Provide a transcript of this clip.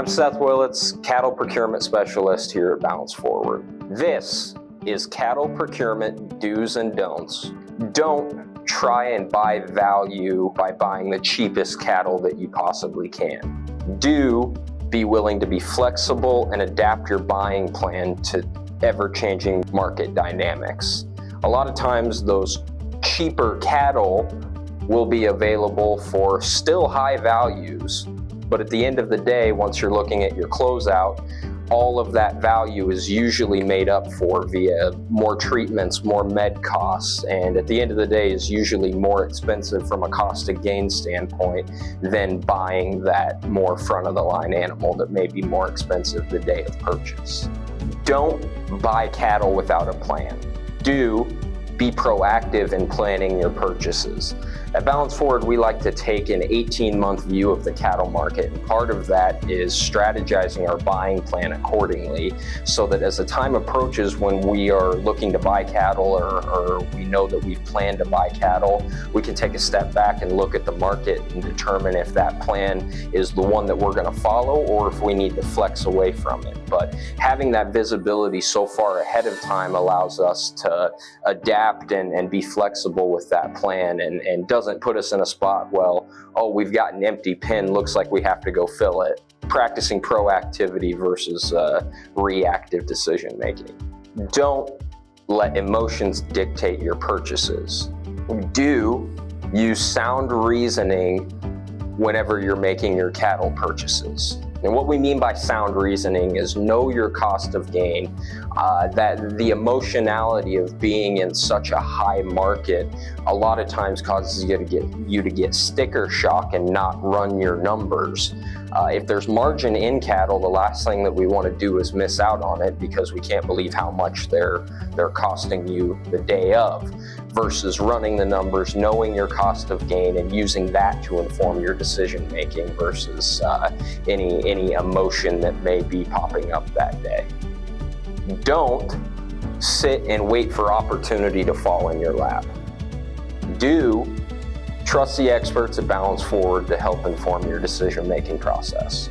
I'm Seth Willits, Cattle Procurement Specialist here at Balance Forward. This is Cattle Procurement Do's and Don'ts. Don't try and buy value by buying the cheapest cattle that you possibly can. Do be willing to be flexible and adapt your buying plan to ever-changing market dynamics. A lot of times those cheaper cattle will be available for still high values, but at the end of the day, once you're looking at your closeout, all of that value is usually made up for via more treatments, more med costs, and at the end of the day is usually more expensive from a cost of gain standpoint than buying that more front of the line animal that may be more expensive the day of purchase. Don't buy cattle without a plan. Do be proactive in planning your purchases. At Balance Forward, we like to take an 18-month view of the cattle market, and part of that is strategizing our buying plan accordingly so that as the time approaches when we are looking to buy cattle or we know that we've planned to buy cattle, we can take a step back and look at the market and determine if that plan is the one that we're going to follow or if we need to flex away from it. But having that visibility so far ahead of time allows us to adapt and be flexible with that plan and doesn't put us in a spot, well, oh, we've got an empty pen, looks like we have to go fill it. Practicing proactivity versus reactive decision making. Don't let emotions dictate your purchases. Do use sound reasoning whenever you're making your cattle purchases. And what we mean by sound reasoning is know your cost of gain, that the emotionality of being in such a high market a lot of times causes you to get sticker shock and not run your numbers. If there's margin in cattle, the last thing that we want to do is miss out on it because we can't believe how much they're costing you the day of, versus running the numbers, knowing your cost of gain, and using that to inform your decision making versus any emotion that may be popping up that day. Don't sit and wait for opportunity to fall in your lap. Do trust the experts at Balance Forward to help inform your decision-making process.